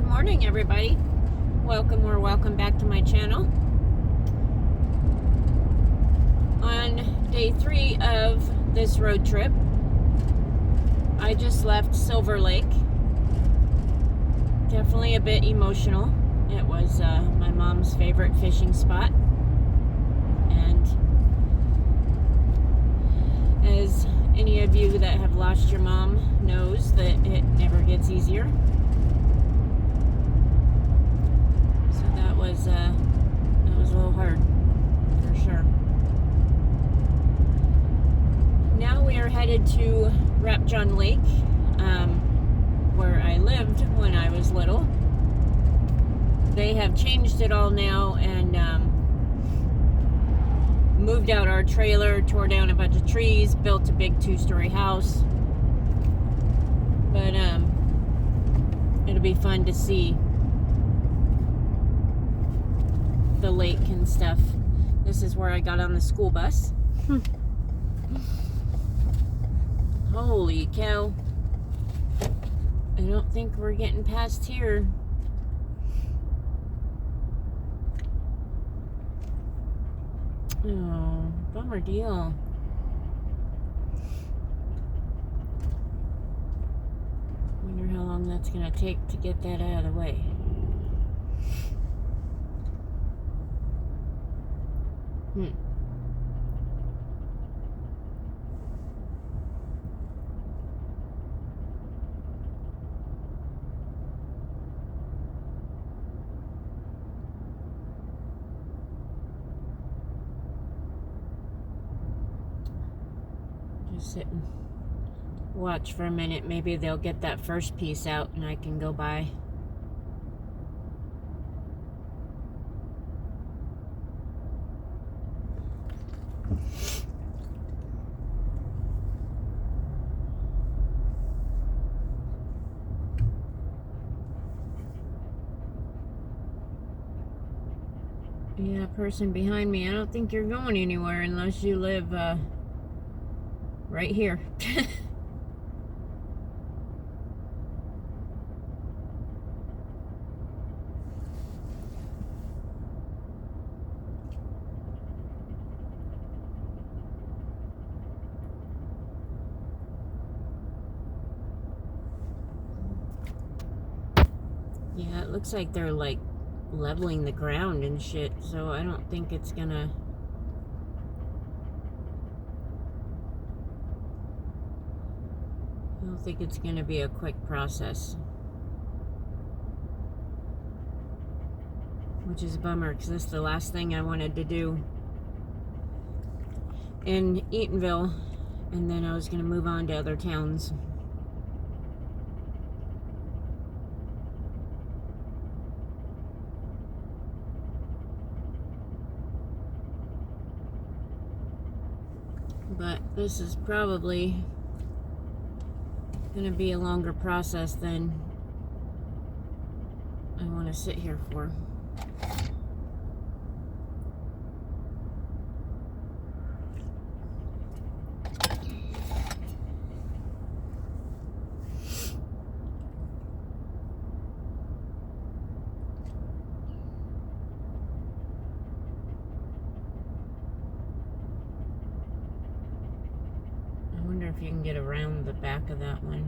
morning, everybody. Welcome back to my channel. On day 3 of this road trip, I just left Silver Lake. Definitely a bit emotional. It was my mom's favorite fishing spot. And as any of you that have lost your mom knows, that it never gets easier. So that was a little hard, for sure. Now we are headed to Rapjohn Lake, where I lived when I was little. They have changed it all now and moved out our trailer, tore down a bunch of trees, built a big 2-story house. But it'll be fun to see the lake and stuff. This is where I got on the school bus. Holy cow. I don't think we're getting past here. Oh, bummer deal. Wonder how long that's gonna take to get that out of the way. Just sit and watch for a minute. Maybe they'll get that first piece out and I can go by. Yeah, person behind me, I don't think you're going anywhere unless you live right here. Yeah, it looks like they're like leveling the ground and shit, so I don't think it's gonna... I don't think it's gonna be a quick process. Which is a bummer, because this is the last thing I wanted to do in Eatonville, and then I was gonna move on to other towns. But this is probably gonna be a longer process than I want to sit here for. I wonder if you can get around the back of that one.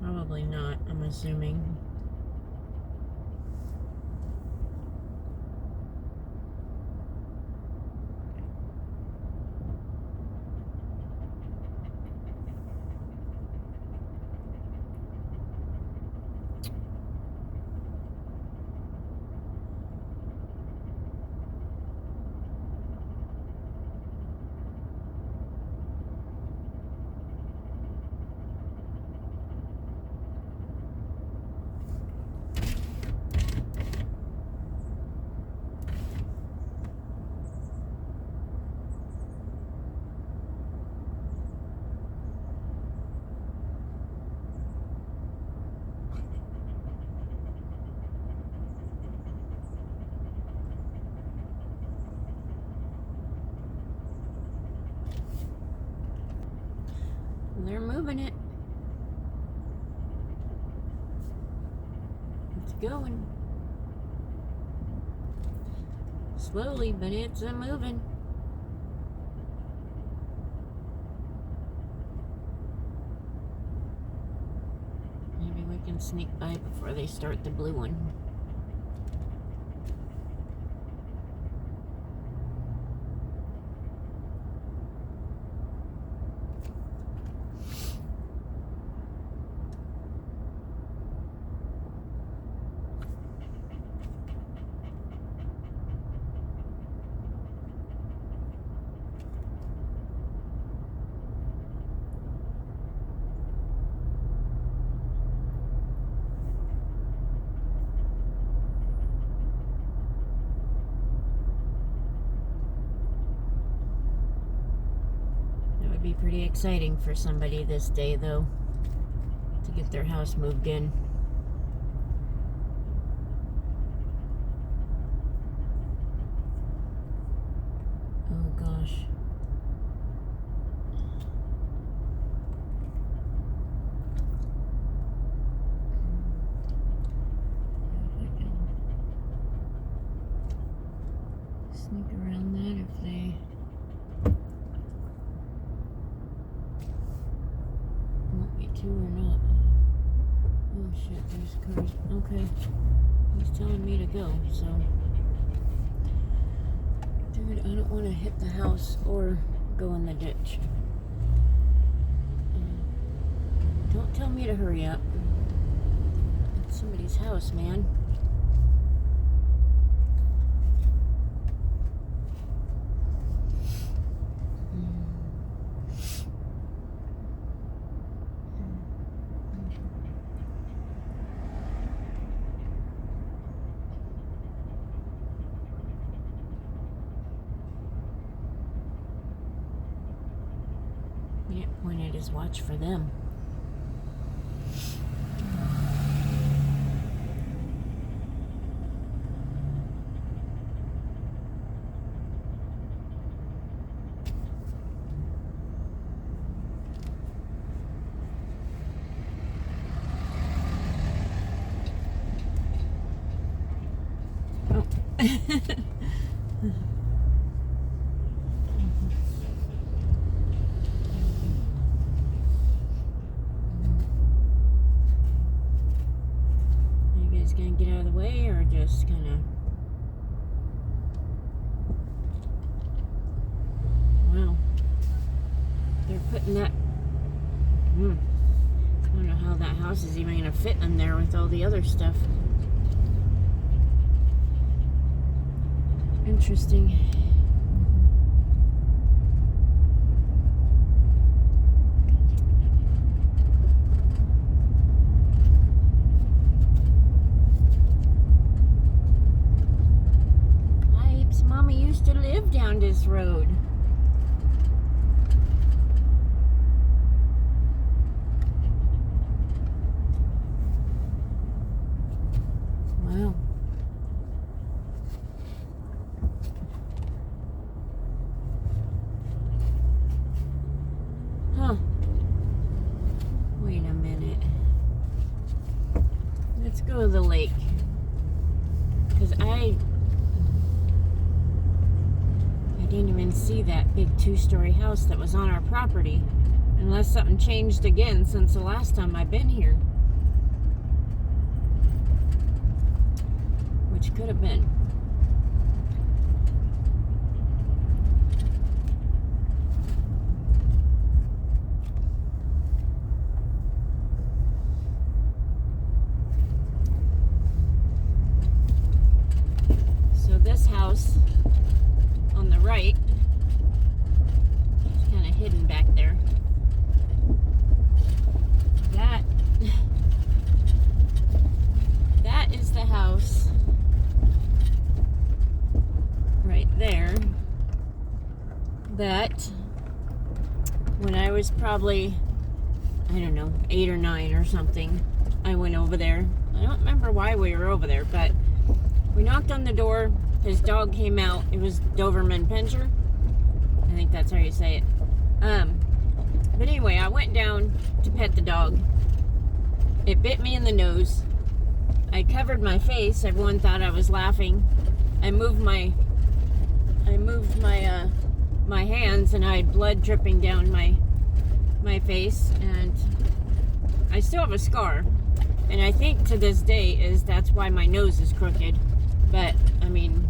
Probably not, I'm assuming. They're moving it. It's going. Slowly, but it's moving. Maybe we can sneak by before they start the blue one. Be pretty exciting for somebody this day, though, to get their house moved in. Oh gosh. If I can sneak around that if they or not. Oh shit, there's cars. Okay. He's telling me to go, so. Dude, I don't want to hit the house or go in the ditch. Don't tell me to hurry up. It's somebody's house, man. Yeah, pointed his watch for them. Oh. Gonna get out of the way or just kind of wow, they're putting that I don't know how that house is even gonna fit in there with all the other stuff. Interesting. Mama used to live down this road. Wow. Huh. Wait a minute. Let's go to the lake. Because I didn't even see that big 2-story house that was on our property, unless something changed again since the last time I've been here, which could have been. So this house on the right, it's kind of hidden back there. That is the house right there that when I was probably, I don't know, 8 or 9 or something, I went over there. I don't remember why we were over there, but we knocked on the door. His dog came out. It was Doberman Pinscher. I think that's how you say it. But anyway, I went down pet the dog. It bit me in the nose. I covered my face. Everyone thought I was laughing. I moved my my hands, and I had blood dripping down my face, and I still have a scar. And I think to this day that's why my nose is crooked. But I mean,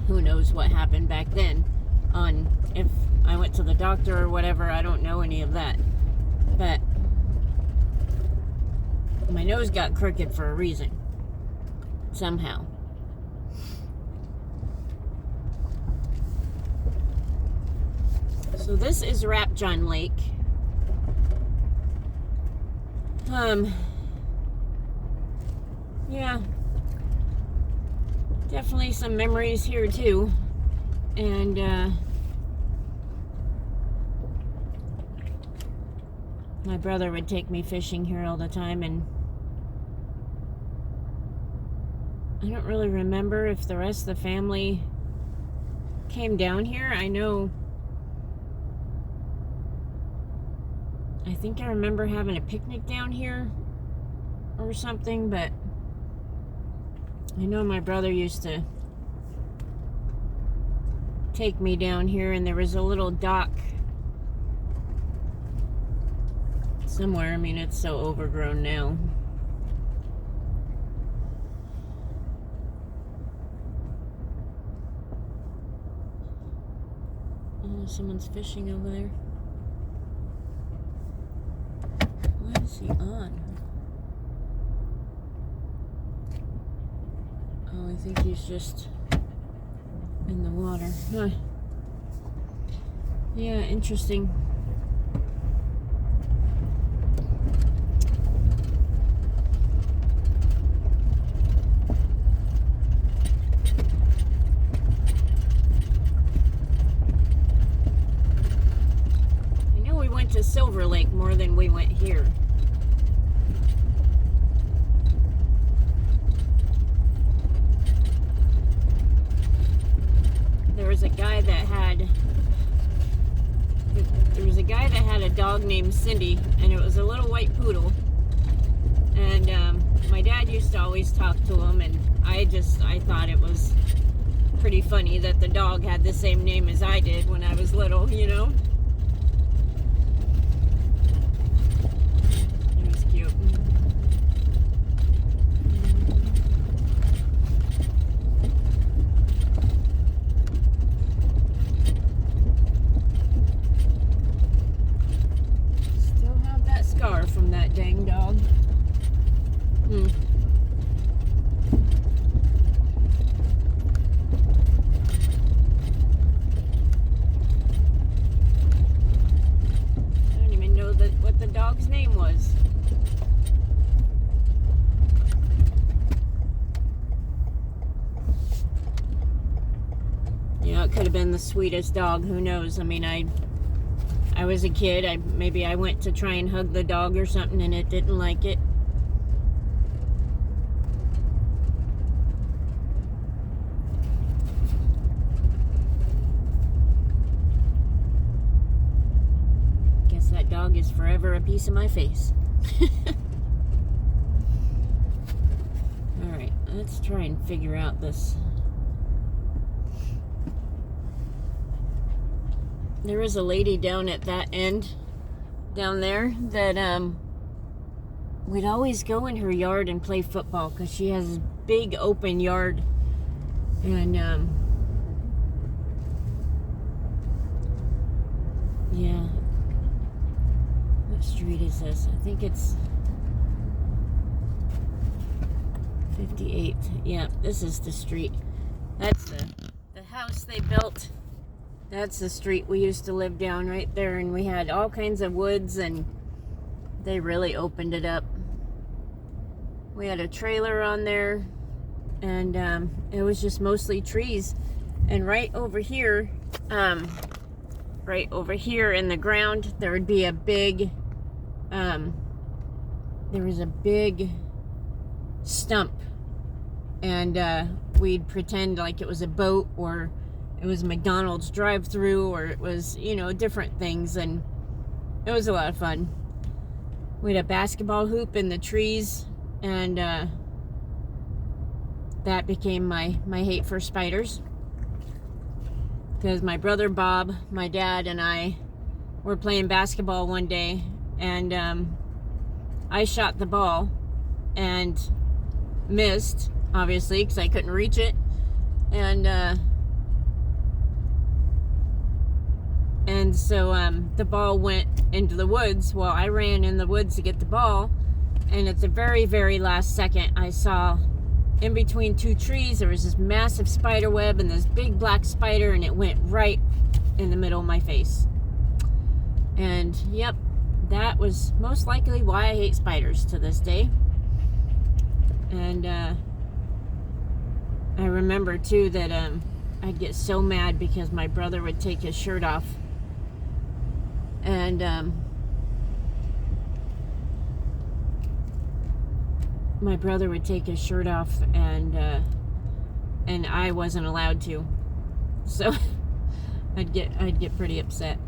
who knows what happened back then on if I went to the doctor or whatever. I don't know any of that. But my nose got crooked for a reason. Somehow. So this is Rapjohn Lake. Yeah. Definitely some memories here too. And my brother would take me fishing here all the time, and I don't really remember if the rest of the family came down here. I think I remember having a picnic down here or something, but I know my brother used to take me down here, and there was a little dock somewhere. I mean, it's so overgrown now. Oh, someone's fishing over there. What is he on? Oh, I think he's just in the water. Huh. Yeah, interesting. I know we went to Silver Lake more than we went here. There was a guy that had a dog named Cindy, and it was a little white poodle. And my dad used to always talk to him, and I thought it was pretty funny that the dog had the same name as I did when I was little, you know? It was cute. From that dang dog. I don't even know what the dog's name was. You know, it could have been the sweetest dog. Who knows? I mean, I was a kid. Maybe I went to try and hug the dog or something, and it didn't like it. Guess that dog is forever a piece of my face. Alright, let's try and figure out this. There was a lady down at that end, down there, that we'd always go in her yard and play football, because she has a big open yard. And yeah. What street is this? I think it's 58. Yeah, this is the street. That's the house they built. That's the street we used to live down right there, and we had all kinds of woods, and they really opened it up. We had a trailer on there, and it was just mostly trees. And right over here in the ground, there would be a big, there was a big stump, and we'd pretend like it was a boat, or it was McDonald's drive-through, or it was, you know, different things, and it was a lot of fun. We had a basketball hoop in the trees, and that became my hate for spiders. Because my brother Bob, my dad, and I were playing basketball one day, and I shot the ball and missed, obviously, because I couldn't reach it. And so the ball went into the woods. Well, I ran in the woods to get the ball, and at the very, very last second, I saw in between two trees, there was this massive spider web and this big black spider, and it went right in the middle of my face. And yep, that was most likely why I hate spiders to this day. And I remember too that I'd get so mad because my brother would take his shirt off, and my brother would take his shirt off, and I wasn't allowed to, so I'd get pretty upset.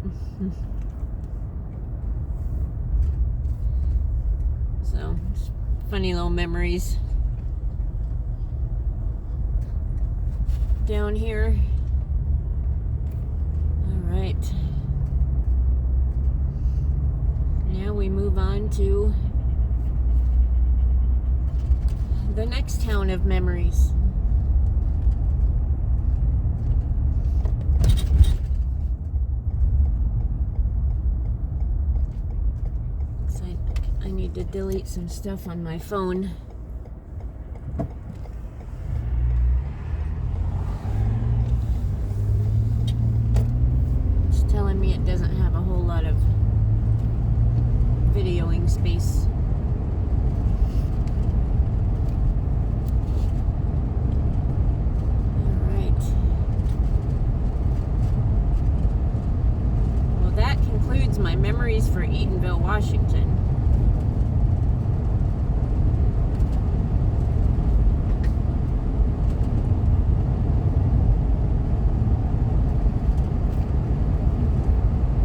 So funny little memories down here. All right, now we move on to the next town of memories. Looks like I need to delete some stuff on my phone. It's telling me it doesn't have a whole lot of videoing space. My memories for Eatonville, Washington.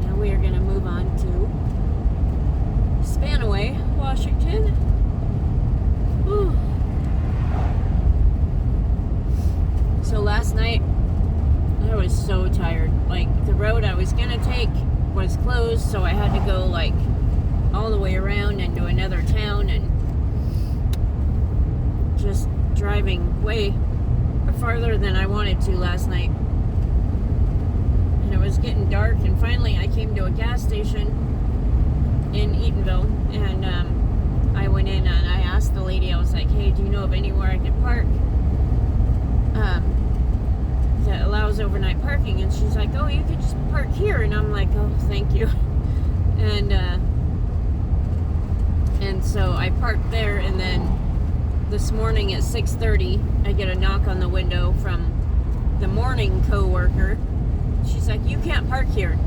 Now we are going to move on to Spanaway, Washington. Whew. So last night I was so tired. Like, the road I was going to take was closed, so I had to go like all the way around into another town, and just driving way farther than I wanted to last night. And it was getting dark, and finally I came to a gas station in Eatonville, and I went in and I asked the lady, I was like, hey, do you know of anywhere I could park that allows overnight parking? And she's like, oh, you could just park here. And I'm like, oh, thank you. And so I parked there, and then this morning at 6:30 I get a knock on the window from the morning co-worker. She's like, you can't park here.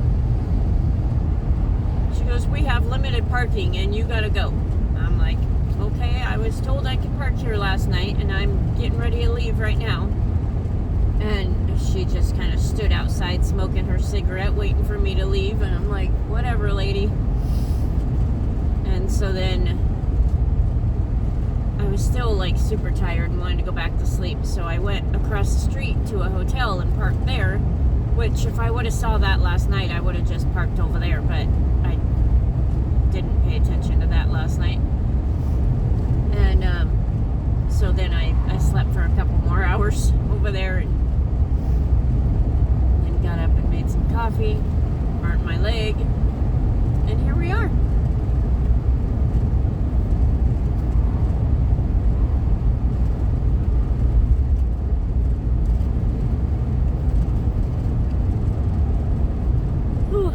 She goes, we have limited parking and you gotta go. I'm like, okay, I was told I could park here last night, and I'm getting ready to leave right now. And she just kind of stood outside smoking her cigarette, waiting for me to leave. And I'm like, whatever, lady. And so then I was still like super tired and wanted to go back to sleep. So I went across the street to a hotel and parked there, which if I would have saw that last night, I would have just parked over there. But I didn't pay attention to that last night. And so then I slept for a couple more hours over there, and got up and made some coffee, burnt my leg, and here we are. Whew.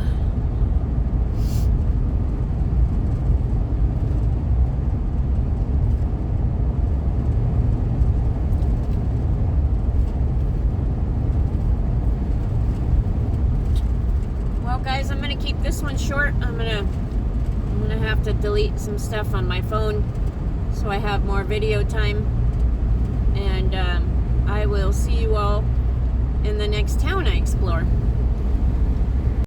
Guys, I'm gonna keep this one short. I'm gonna have to delete some stuff on my phone so I have more video time, and I will see you all in the next town I explore.